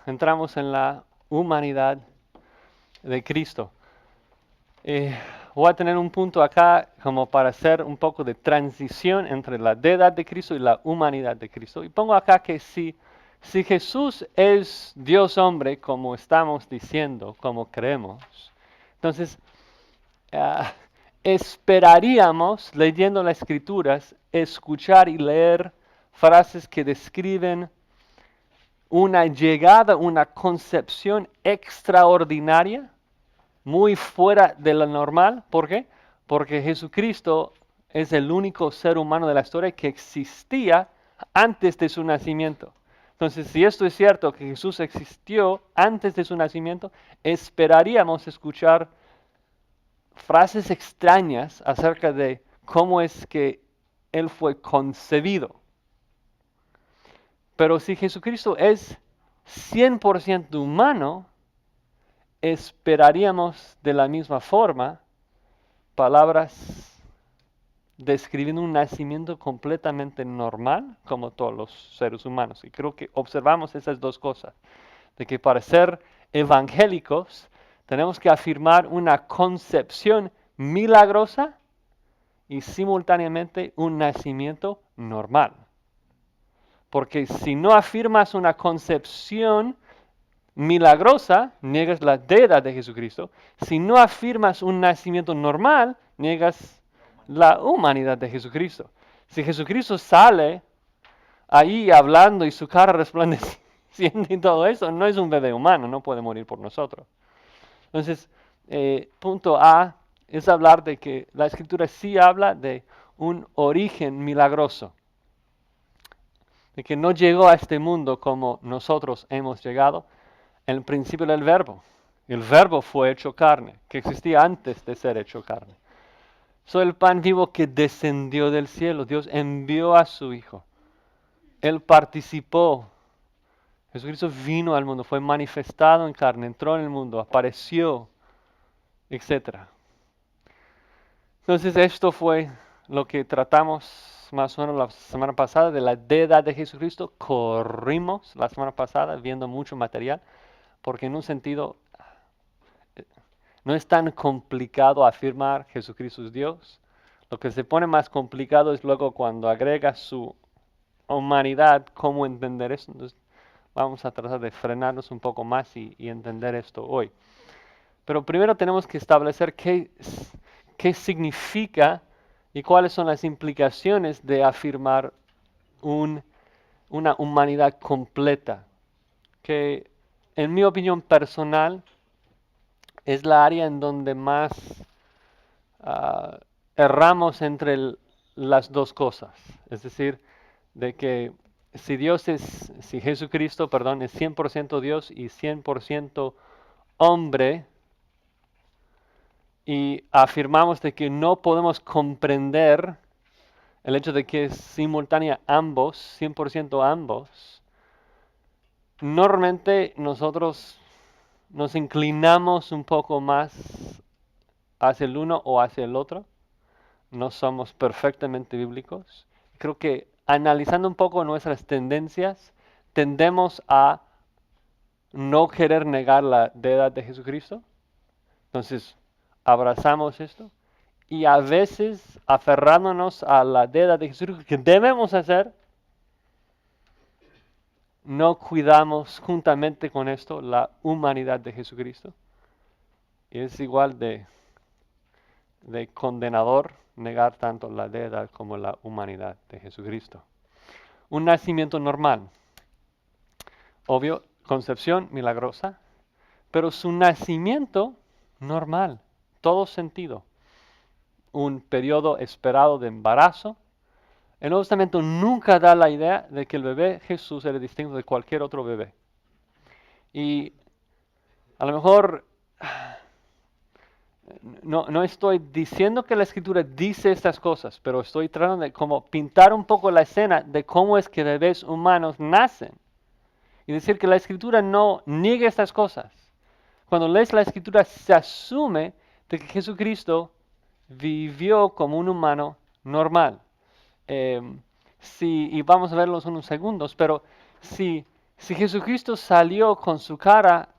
entramos en la humanidad de Cristo. Voy a tener un punto acá como para hacer un poco de transición entre la deidad de Cristo y la humanidad de Cristo. Y pongo acá que si Jesús es Dios hombre, como estamos diciendo, como creemos, entonces ah, esperaríamos, leyendo las Escrituras, escuchar y leer frases que describen una llegada, una concepción extraordinaria, muy fuera de lo normal. ¿Por qué? Porque Jesucristo es el único ser humano de la historia que existía antes de su nacimiento. Entonces, si esto es cierto, que Jesús existió antes de su nacimiento, esperaríamos escuchar frases extrañas acerca de cómo es que Él fue concebido. Pero si Jesucristo es 100% humano, esperaríamos de la misma forma palabras describiendo un nacimiento completamente normal como todos los seres humanos. Y creo que observamos esas dos cosas, de que para ser evangélicos tenemos que afirmar una concepción milagrosa y simultáneamente un nacimiento normal. Porque si no afirmas una concepción milagrosa, niegas la deidad de Jesucristo. Si no afirmas un nacimiento normal, niegas la humanidad de Jesucristo. Si Jesucristo sale ahí hablando y su cara resplandeciendo y todo eso, no es un bebé humano, no puede morir por nosotros. Entonces, punto A es hablar de que la Escritura sí habla de un origen milagroso, de que no llegó a este mundo como nosotros hemos llegado, en el principio del verbo. El verbo fue hecho carne, que existía antes de ser hecho carne. Soy el pan vivo que descendió del cielo. Dios envió a su Hijo. Él participó. Jesucristo vino al mundo, fue manifestado en carne, entró en el mundo, apareció, etc. Entonces esto fue lo que tratamos más o menos la semana pasada de la deidad de Jesucristo. Corrimos la semana pasada viendo mucho material, porque en un sentido no es tan complicado afirmar Jesucristo es Dios. Lo que se pone más complicado es luego cuando agrega su humanidad, cómo entender esto. Entonces, vamos a tratar de frenarnos un poco más y entender esto hoy. Pero primero tenemos que establecer qué significa y cuáles son las implicaciones de afirmar una humanidad completa, que en mi opinión personal es la área en donde más ah, erramos entre las dos cosas. Es decir, de que si Jesucristo, perdón, es 100% Dios y 100% hombre, y afirmamos de que no podemos comprender el hecho de que es simultánea ambos, 100% ambos, normalmente nosotros nos inclinamos un poco más hacia el uno o hacia el otro. No somos perfectamente bíblicos. Creo que analizando un poco nuestras tendencias, tendemos a no querer negar la deidad de Jesucristo. Entonces, abrazamos esto. Y a veces, aferrándonos a la deidad de Jesucristo, que debemos hacer, no cuidamos juntamente con esto la humanidad de Jesucristo. Y es igual de condenador negar tanto la deidad como la humanidad de Jesucristo. Un nacimiento normal. Obvio, concepción milagrosa, pero su nacimiento normal, todo sentido. Un periodo esperado de embarazo. El Nuevo Testamento nunca da la idea de que el bebé Jesús era distinto de cualquier otro bebé. Y a lo mejor no estoy diciendo que la Escritura dice estas cosas, pero estoy tratando de como pintar un poco la escena de cómo es que bebés humanos nacen. Y decir que la Escritura no niega estas cosas. Cuando lees la Escritura se asume de que Jesucristo vivió como un humano normal. Y vamos a verlos en unos segundos, pero si Si Jesucristo salió con su cara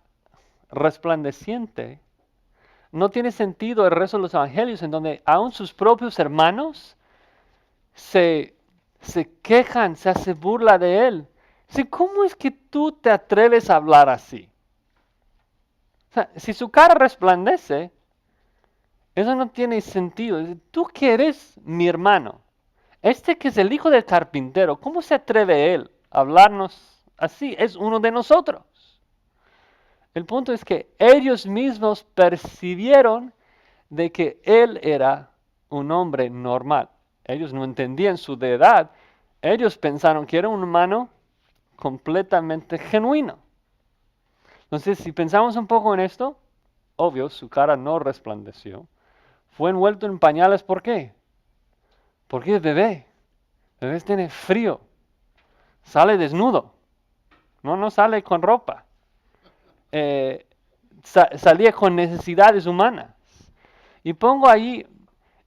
resplandeciente, no tiene sentido el resto de los evangelios en donde aún sus propios hermanos se, se quejan, se hace burla de él. Sí, ¿cómo es que tú te atreves a hablar así? O sea, si su cara resplandece, eso no tiene sentido. Tú que eres mi hermano, este que es el hijo del carpintero, ¿cómo se atreve él a hablarnos así? Es uno de nosotros. El punto es que ellos mismos percibieron de que él era un hombre normal. Ellos no entendían su deidad. Ellos pensaron que era un humano completamente genuino. Entonces, si pensamos un poco en esto, obvio, su cara no resplandeció. Fue envuelto en pañales, ¿por qué? Porque es bebé. El bebé tiene frío. Sale desnudo. No sale con ropa. Salía con necesidades humanas. Y pongo ahí,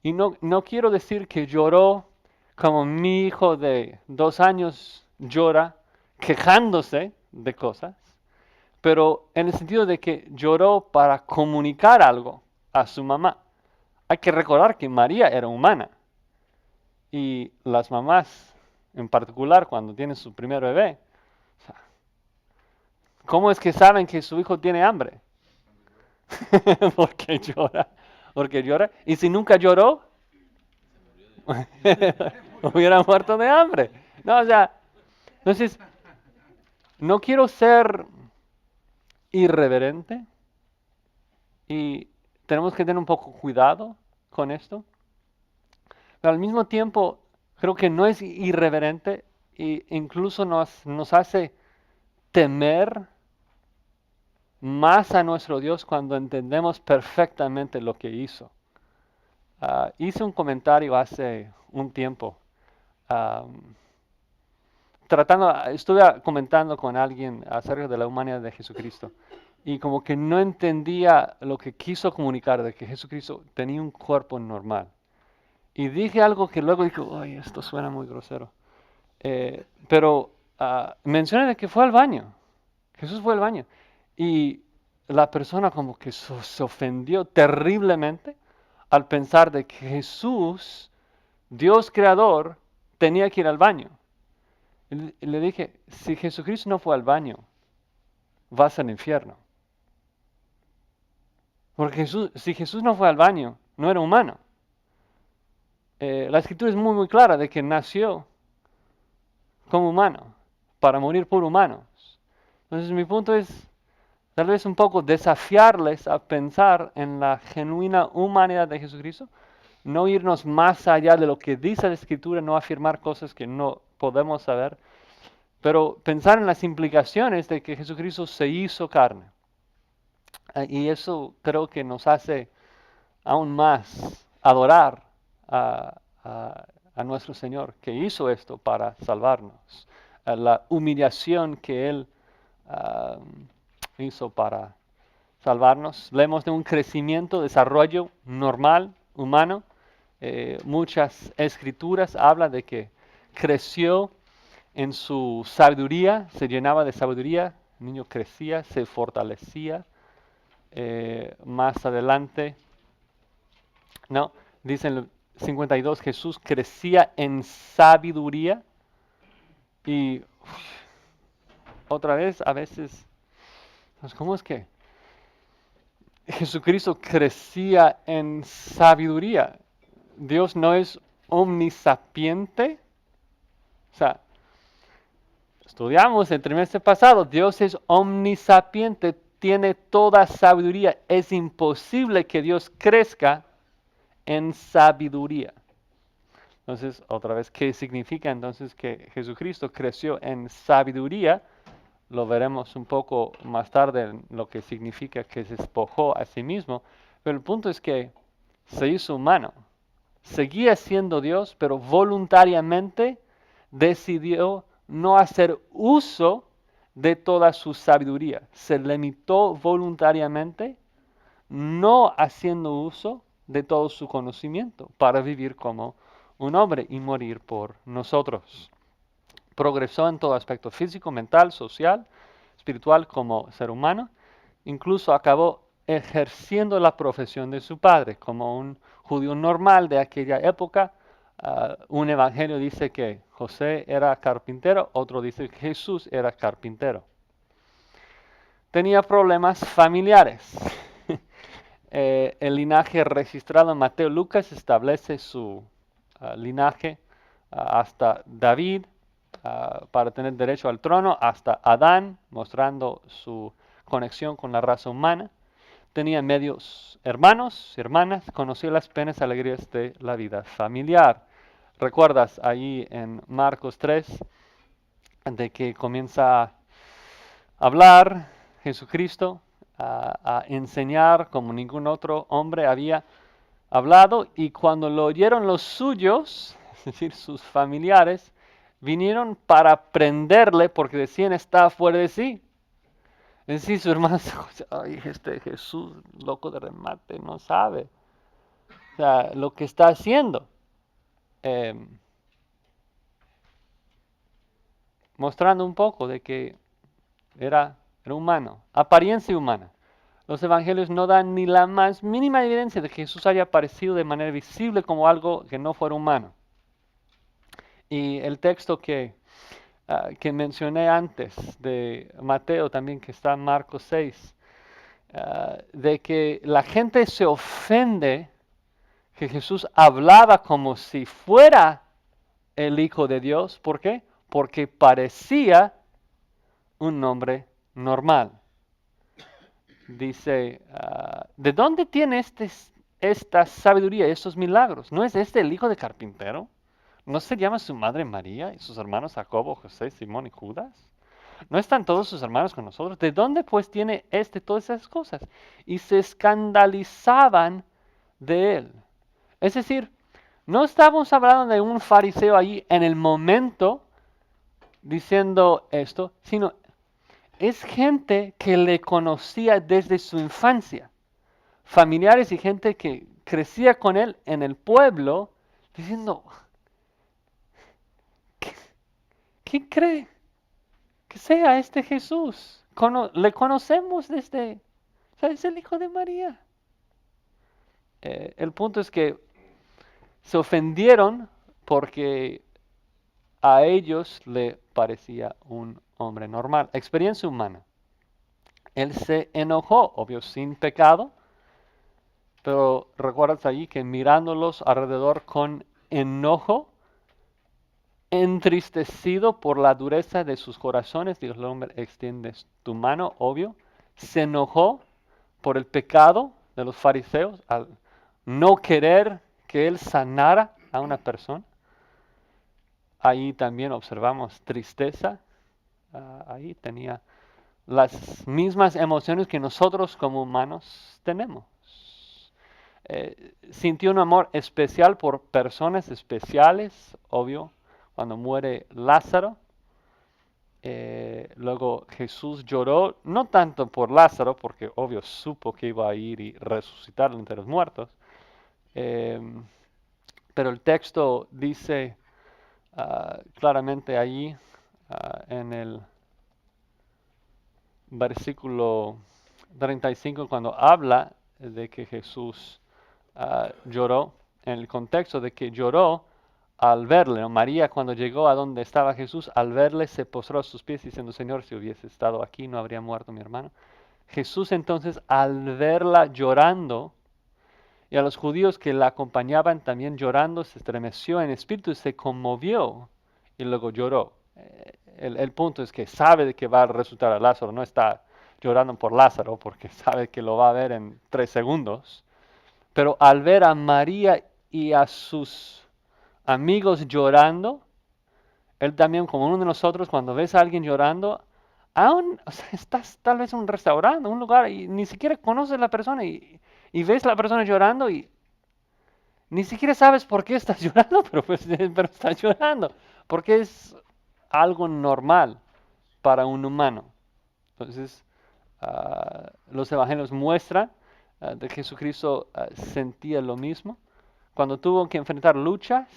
y no quiero decir que lloró como mi hijo de 2 años llora, quejándose de cosas, pero en el sentido de que lloró para comunicar algo a su mamá. Hay que recordar que María era humana y las mamás, en particular cuando tienen su primer bebé, ¿cómo es que saben que su hijo tiene hambre? Porque llora, porque llora. Y si nunca lloró, hubiera muerto de hambre. No, o sea, entonces, no quiero ser irreverente y tenemos que tener un poco cuidado con esto, pero al mismo tiempo creo que no es irreverente e incluso nos hace temer más a nuestro Dios cuando entendemos perfectamente lo que hizo. Hice un comentario hace un tiempo, am, estuve comentando con alguien acerca de la humanidad de Jesucristo y como que no entendía lo que quiso comunicar de que Jesucristo tenía un cuerpo normal. Y dije algo que luego dije, ay, esto suena muy grosero. Pero mencioné de que fue al baño. Jesús fue al baño. Y la persona como que se ofendió terriblemente al pensar de que Jesús, Dios creador, tenía que ir al baño. Y le dije, si Jesucristo no fue al baño, vas al infierno. Porque si Jesús no fue al baño, no era humano. La escritura es muy clara de que nació como humano, para morir por humanos. Entonces mi punto es tal vez un poco desafiarles a pensar en la genuina humanidad de Jesucristo, no irnos más allá de lo que dice la escritura, no afirmar cosas que no podemos saber, pero pensar en las implicaciones de que Jesucristo se hizo carne. Y eso creo que nos hace aún más adorar a nuestro Señor, que hizo esto para salvarnos. La humillación que Él hizo para salvarnos. Leemos de un crecimiento, desarrollo normal, humano. Muchas escrituras hablan de que creció en su sabiduría, se llenaba de sabiduría, el niño crecía, se fortalecía. Más adelante, no, dice en el 52, Jesús crecía en sabiduría y otra vez, a veces, pues, ¿cómo es que Jesucristo crecía en sabiduría? Dios no es omnisapiente. O sea, estudiamos el trimestre pasado, Dios es omnisapiente, tiene toda sabiduría. Es imposible que Dios crezca en sabiduría. Entonces, otra vez, ¿qué significa entonces que Jesucristo creció en sabiduría? Lo veremos un poco más tarde en lo que significa que se despojó a sí mismo. Pero el punto es que se hizo humano. Seguía siendo Dios, pero voluntariamente decidió no hacer uso de toda su sabiduría. Se limitó voluntariamente, no haciendo uso de todo su conocimiento para vivir como un hombre y morir por nosotros. Progresó en todo aspecto físico, mental, social, espiritual como ser humano. Incluso acabó ejerciendo la profesión de su padre como un judío normal de aquella época. Un evangelio dice que José era carpintero, otro dice que Jesús era carpintero. Tenía problemas familiares. El linaje registrado en Mateo y Lucas establece su linaje hasta David para tener derecho al trono, hasta Adán, mostrando su conexión con la raza humana. Tenía medios hermanos y hermanas, conoció las penas y alegrías de la vida familiar. ¿Recuerdas ahí en Marcos 3 de que comienza a hablar Jesucristo, a enseñar como ningún otro hombre había hablado, y cuando lo oyeron los suyos, es decir, sus familiares, vinieron para prenderle porque decían estaba fuera de sí? Es decir, su hermano, ay, este Jesús, loco de remate, no sabe, o sea, lo que está haciendo. Em, Mostrando un poco de que era humano, apariencia humana. Los evangelios no dan ni la más mínima evidencia de que Jesús haya aparecido de manera visible como algo que no fuera humano. Y el texto que mencioné antes de Mateo también, que está en Marcos 6, de que la gente se ofende que Jesús hablaba como si fuera el Hijo de Dios. ¿Por qué? Porque parecía un hombre normal. Dice, ¿de dónde tiene esta sabiduría, estos milagros? ¿No es este el hijo de carpintero? ¿No se llama su madre María y sus hermanos Jacobo, José, Simón y Judas? ¿No están todos sus hermanos con nosotros? ¿De dónde pues tiene todas esas cosas? Y se escandalizaban de él. Es decir, no estamos hablando de un fariseo allí en el momento diciendo esto, sino es gente que le conocía desde su infancia, familiares y gente que crecía con él en el pueblo, diciendo, ¿quién cree que sea este Jesús? Le conocemos desde, o sea, es el hijo de María. El punto es que se ofendieron porque a ellos le parecía un hombre normal. Experiencia humana. Él se enojó, obvio, sin pecado, pero recuerdas allí que mirándolos alrededor con enojo, entristecido por la dureza de sus corazones, dijo el hombre, extiendes tu mano, obvio, se enojó por el pecado de los fariseos al no querer que él sanara a una persona. Ahí también observamos tristeza, ahí tenía las mismas emociones que nosotros como humanos tenemos. Sintió un amor especial por personas especiales, obvio, cuando muere Lázaro. Luego Jesús lloró, no tanto por Lázaro, porque obvio supo que iba a ir y resucitar entre los muertos, pero el texto dice claramente allí en el versículo 35, cuando habla de que Jesús lloró, en el contexto de que lloró al verle, ¿no? María, cuando llegó a donde estaba Jesús, al verle se postró a sus pies diciendo, Señor, si hubiese estado aquí no habría muerto mi hermano. Jesús entonces, al verla llorando, y a los judíos que la acompañaban también llorando, se estremeció en espíritu y se conmovió y luego lloró. El punto es que sabe de que va a resucitar a Lázaro, no está llorando por Lázaro porque sabe que lo va a ver en 3 segundos, pero al ver a María y a sus amigos llorando, él también, como uno de nosotros, cuando ves a alguien llorando, aún, o sea, estás tal vez en un restaurante, un lugar, y ni siquiera conoces a la persona, y ves a la persona llorando, y ni siquiera sabes por qué estás llorando, pero, pues, pero estás llorando, porque es algo normal para un humano. Entonces, los evangelios muestran de que Jesucristo sentía lo mismo. Cuando tuvo que enfrentar luchas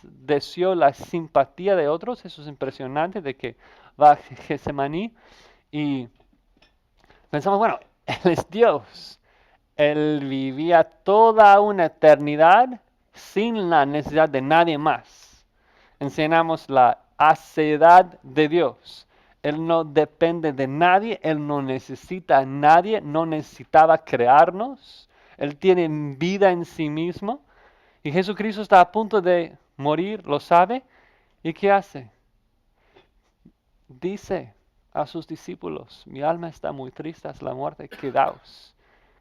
deseó la simpatía de otros. Eso es impresionante, de que va a Getsemaní y pensamos, bueno, Él es Dios. Él vivía toda una eternidad sin la necesidad de nadie más. Enseñamos la hacedad de Dios. Él no depende de nadie, Él no necesita a nadie, no necesitaba crearnos. Él tiene vida en sí mismo. Y Jesucristo está a punto de morir, lo sabe. ¿Y qué hace? Dice a sus discípulos, mi alma está muy triste hasta la muerte,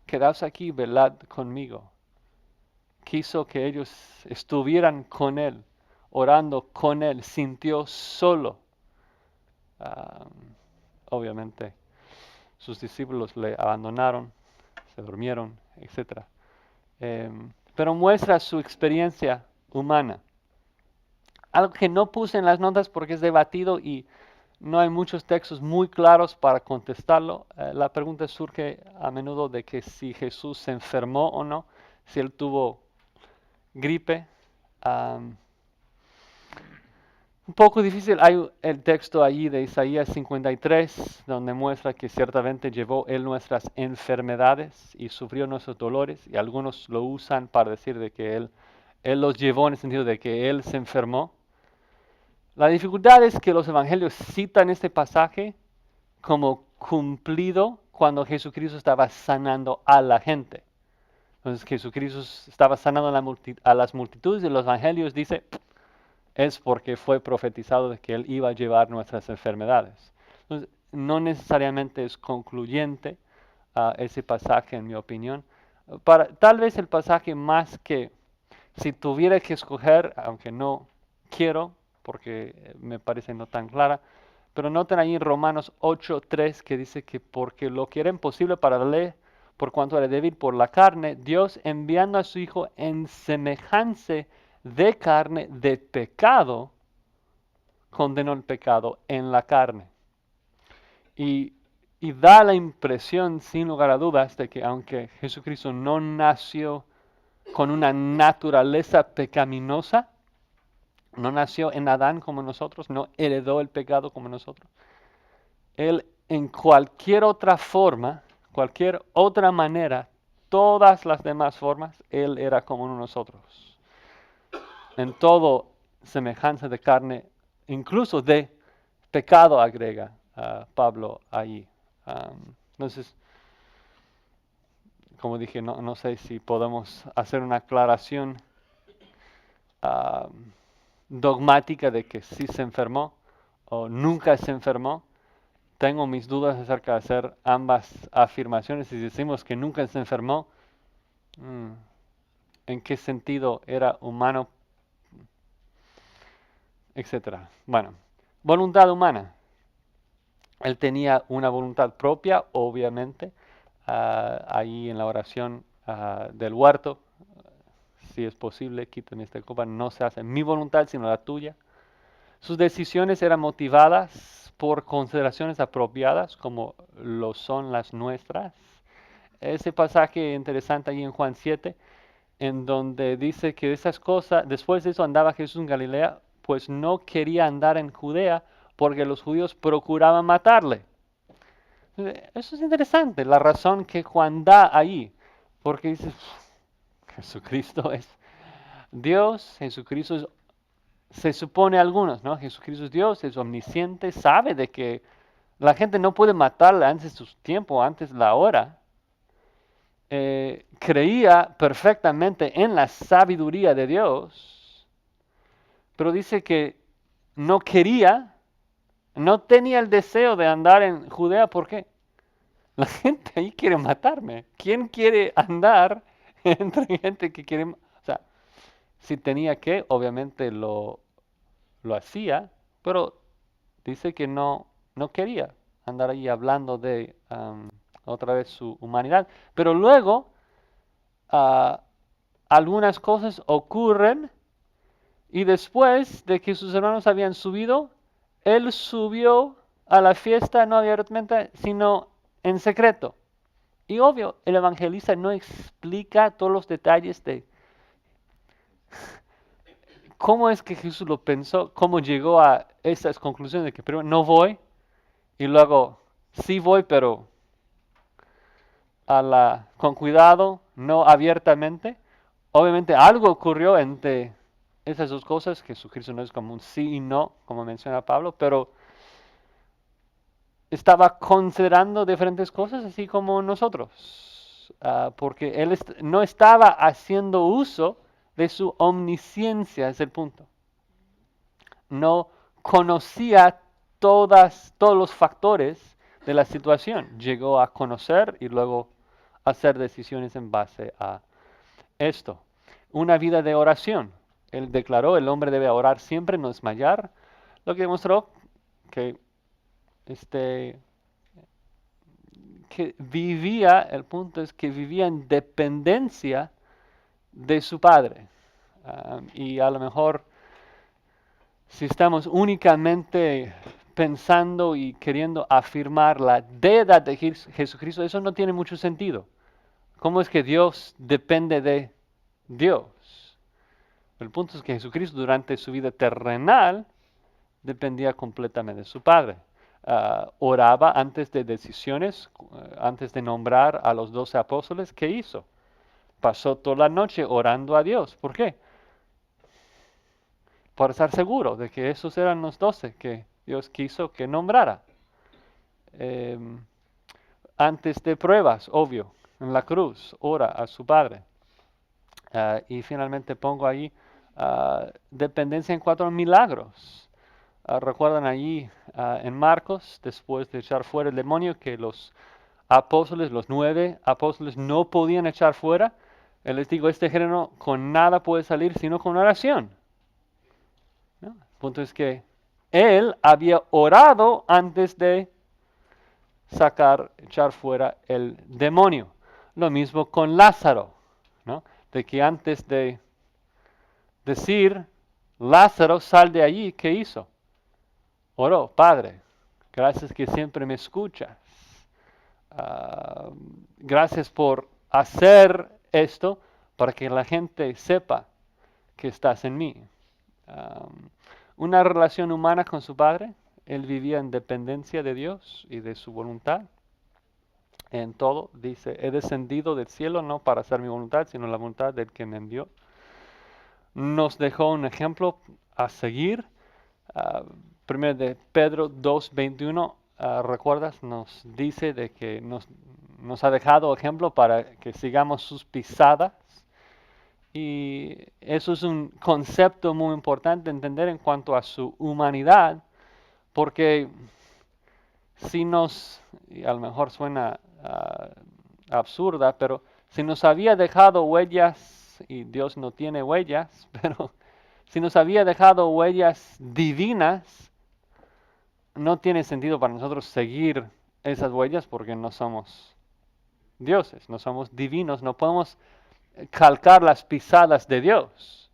quedaos aquí, velad conmigo. Quiso que ellos estuvieran con Él, orando con Él, sintió solo. Obviamente, sus discípulos le abandonaron, se durmieron, etc. Pero muestra su experiencia humana. Algo que no puse en las notas porque es debatido y no hay muchos textos muy claros para contestarlo. La pregunta surge a menudo de que si Jesús se enfermó o no, si él tuvo gripe. Un poco difícil, hay el texto allí de Isaías 53, donde muestra que ciertamente llevó él nuestras enfermedades y sufrió nuestros dolores, y algunos lo usan para decir de que él los llevó en el sentido de que él se enfermó. La dificultad es que los evangelios citan este pasaje como cumplido cuando Jesucristo estaba sanando a la gente. Entonces Jesucristo estaba sanando a las multitudes y los evangelios dice es porque fue profetizado de que Él iba a llevar nuestras enfermedades. Entonces, no necesariamente es concluyente ese pasaje, en mi opinión. Tal vez el pasaje más que, si tuviera que escoger, aunque no quiero, porque me parece no tan clara, pero noten ahí en Romanos 8:3 que dice que porque lo que era imposible para la ley, por cuanto era débil por la carne, Dios enviando a su Hijo en semejanza de carne, de pecado, condenó el pecado en la carne. Y, y da la impresión, sin lugar a dudas, de que aunque Jesucristo no nació con una naturaleza pecaminosa, no nació en Adán como nosotros, no heredó el pecado como nosotros, Él en cualquier otra forma, cualquier otra manera, todas las demás formas, Él era como nosotros. En todo semejanza de carne, incluso de pecado agrega Pablo ahí. Entonces, como dije, no sé si podemos hacer una aclaración dogmática de que sí se enfermó o nunca se enfermó. Tengo mis dudas acerca de hacer ambas afirmaciones. Si decimos que nunca se enfermó, ¿en qué sentido era humano? Etcétera. Bueno, voluntad humana. Él tenía una voluntad propia, obviamente, ahí en la oración del huerto. Si es posible, quítame esta copa, no se hace mi voluntad, sino la tuya. Sus decisiones eran motivadas por consideraciones apropiadas, como lo son las nuestras. Ese pasaje interesante ahí en Juan 7, en donde dice que esas cosas, después de eso andaba Jesús en Galilea, pues no quería andar en Judea porque los judíos procuraban matarle. Eso es interesante, la razón que Juan da ahí, porque dice, Jesucristo es Dios, Jesucristo es, se supone algunos, ¿no? Jesucristo es Dios, es omnisciente, sabe de que la gente no puede matarle antes de su tiempo, antes de la hora. Creía perfectamente en la sabiduría de Dios, pero dice que no quería, no tenía el deseo de andar en Judea. ¿Por qué? La gente ahí quiere matarme. ¿Quién quiere andar entre gente que quiere? O sea, si tenía que, obviamente lo hacía, pero dice que no quería andar ahí hablando de otra vez su humanidad. Pero luego algunas cosas ocurren y después de que sus hermanos habían subido, él subió a la fiesta no abiertamente, sino en secreto. Y obvio, el evangelista no explica todos los detalles de ¿cómo es que Jesús lo pensó? ¿Cómo llegó a esas conclusiones de que primero no voy y luego sí voy, pero con cuidado, no abiertamente? Obviamente algo ocurrió entre esas dos cosas. Jesucristo no es como un sí y no, como menciona Pablo, pero estaba considerando diferentes cosas, así como nosotros, porque él no estaba haciendo uso de su omnisciencia, es el punto. No conocía todos los factores de la situación. Llegó a conocer y luego hacer decisiones en base a esto. Una vida de oración. Él declaró, el hombre debe orar siempre, no desmayar, lo que demostró que este, que vivía, el punto es que vivía en dependencia de su padre. Y a lo mejor si estamos únicamente pensando y queriendo afirmar la deidad de Jesucristo, eso no tiene mucho sentido. ¿Cómo es que Dios depende de Dios? El punto es que Jesucristo durante su vida terrenal dependía completamente de su Padre. Oraba antes de decisiones, antes de nombrar a los 12 apóstoles. ¿Qué hizo? Pasó toda la noche orando a Dios. ¿Por qué? Para estar seguro de que esos eran los 12 que Dios quiso que nombrara. Antes de pruebas, obvio, en la cruz, ora a su Padre. Y finalmente pongo ahí dependencia en 4 milagros. Recuerdan allí en Marcos, después de echar fuera el demonio, que los apóstoles, los 9 apóstoles, no podían echar fuera. Él les dijo, este género con nada puede salir sino con oración. ¿No? El punto es que él había orado antes de echar fuera el demonio. Lo mismo con Lázaro, ¿no? De que antes de decir, Lázaro, sal de allí, ¿qué hizo? Oró, Padre, gracias que siempre me escuchas. Gracias por hacer esto para que la gente sepa que estás en mí. Una relación humana con su Padre, él vivía en dependencia de Dios y de su voluntad. En todo, dice, he descendido del cielo no para hacer mi voluntad, sino la voluntad del que me envió. Nos dejó un ejemplo a seguir. Primero de Pedro 2:21, recuerdas, nos dice de que nos ha dejado ejemplo para que sigamos sus pisadas. Y eso es un concepto muy importante entender en cuanto a su humanidad, porque si y a lo mejor suena absurda, pero si nos había dejado huellas, y Dios no tiene huellas, pero si nos había dejado huellas divinas, no tiene sentido para nosotros seguir esas huellas porque no somos dioses, no somos divinos, no podemos calcar las pisadas de Dios.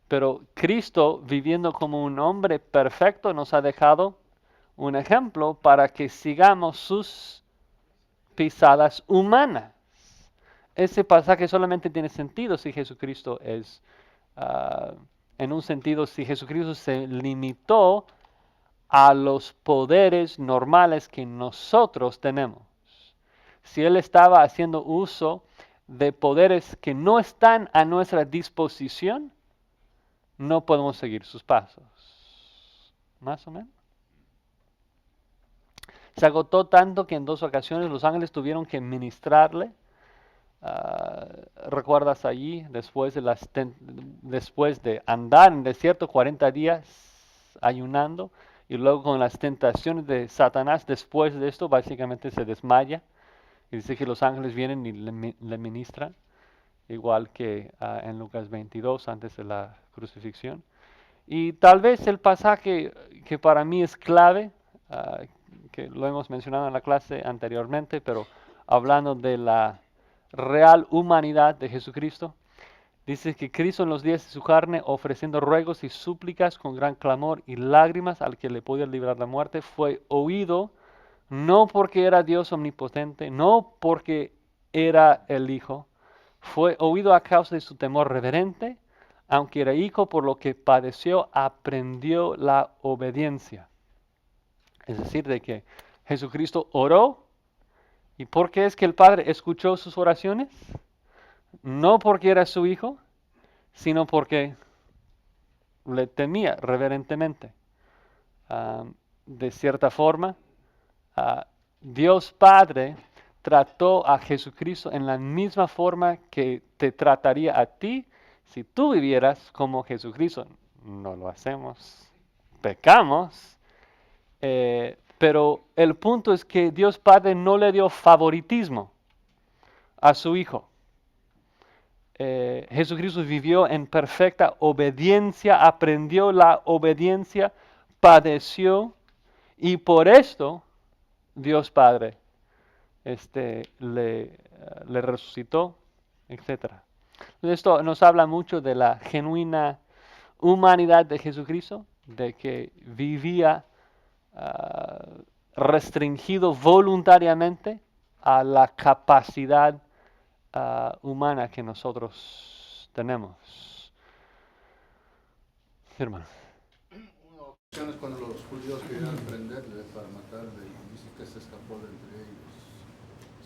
Pero Cristo, viviendo como un hombre perfecto, nos ha dejado un ejemplo para que sigamos sus pisadas humanas. Ese pasaje solamente tiene sentido si Jesucristo es, en un sentido, si Jesucristo se limitó a los poderes normales que nosotros tenemos. Si Él estaba haciendo uso de poderes que no están a nuestra disposición, no podemos seguir sus pasos. ¿Más o menos? Se agotó tanto que en 2 ocasiones los ángeles tuvieron que ministrarle. ¿Recuerdas allí, después de andar en el desierto 40 días ayunando, y luego con las tentaciones de Satanás, después de esto básicamente se desmaya, y dice que los ángeles vienen y le ministran, igual que en Lucas 22, antes de la crucifixión? Y tal vez el pasaje que para mí es clave, que lo hemos mencionado en la clase anteriormente, pero hablando de la real humanidad de Jesucristo, dice que Cristo en los días de su carne, ofreciendo ruegos y súplicas con gran clamor y lágrimas al que le podía librar la muerte, fue oído, no porque era Dios omnipotente, no porque era el Hijo, fue oído a causa de su temor reverente aunque era hijo, por lo que padeció, aprendió la obediencia. Es decir, de que Jesucristo oró. ¿Y por qué es que el Padre escuchó sus oraciones? No porque era su hijo, sino porque le temía reverentemente. De cierta forma, Dios Padre trató a Jesucristo en la misma forma que te trataría a ti si tú vivieras como Jesucristo. No lo hacemos, pecamos, pero el punto es que Dios Padre no le dio favoritismo a su Hijo. Jesucristo vivió en perfecta obediencia, aprendió la obediencia, padeció, y por esto Dios Padre le resucitó, etc. Esto nos habla mucho de la genuina humanidad de Jesucristo, de que vivía restringido voluntariamente a la capacidad humana que nosotros tenemos. Hermano. Una ocasión es cuando los judíos querían prenderle para matarle y dice que se escapó de entre ellos.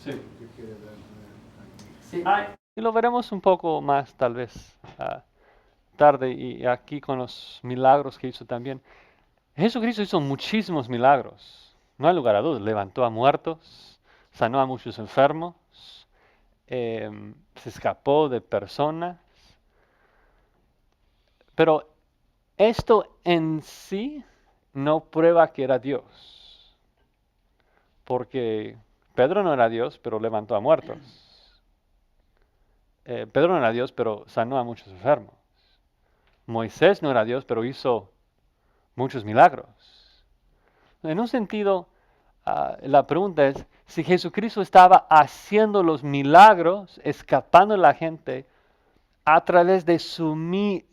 Sí. ¿Qué quiere dar aquí? Sí. Y lo veremos un poco más tal vez tarde y aquí con los milagros que hizo también. Jesucristo hizo muchísimos milagros, no hay lugar a dudas. Levantó a muertos, sanó a muchos enfermos, se escapó de personas. Pero esto en sí no prueba que era Dios, porque Pedro no era Dios, pero levantó a muertos. Pedro no era Dios, pero sanó a muchos enfermos. Moisés no era Dios, pero hizo muchos milagros. En un sentido, la pregunta es, si Jesucristo estaba haciendo los milagros, escapando de la gente, a través de su mismo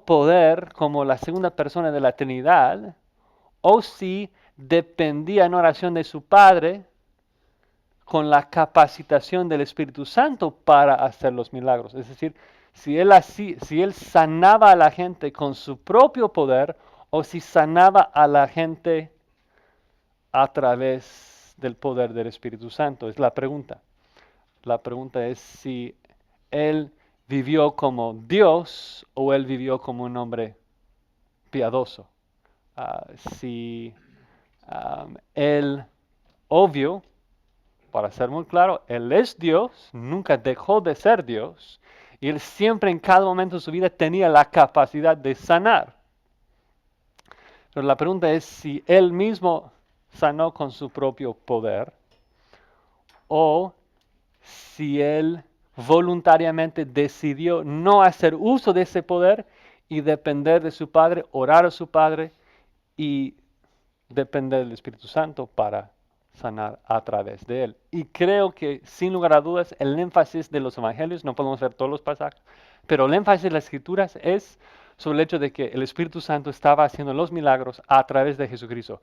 poder como la segunda persona de la Trinidad, o si dependía en oración de su Padre con la capacitación del Espíritu Santo para hacer los milagros. Es decir, si él sanaba a la gente con su propio poder o si sanaba a la gente a través del poder del Espíritu Santo. Es la pregunta. La pregunta es si él vivió como Dios o él vivió como un hombre piadoso. Si él, obvio, para ser muy claro, él es Dios, nunca dejó de ser Dios, y él siempre en cada momento de su vida tenía la capacidad de sanar. Pero la pregunta es si él mismo sanó con su propio poder o si él voluntariamente decidió no hacer uso de ese poder y depender de su Padre, orar a su Padre y depender del Espíritu Santo para sanar a través de él. Y creo que sin lugar a dudas el énfasis de los evangelios, no podemos ver todos los pasajes, pero el énfasis de las escrituras es sobre el hecho de que el Espíritu Santo estaba haciendo los milagros a través de Jesucristo.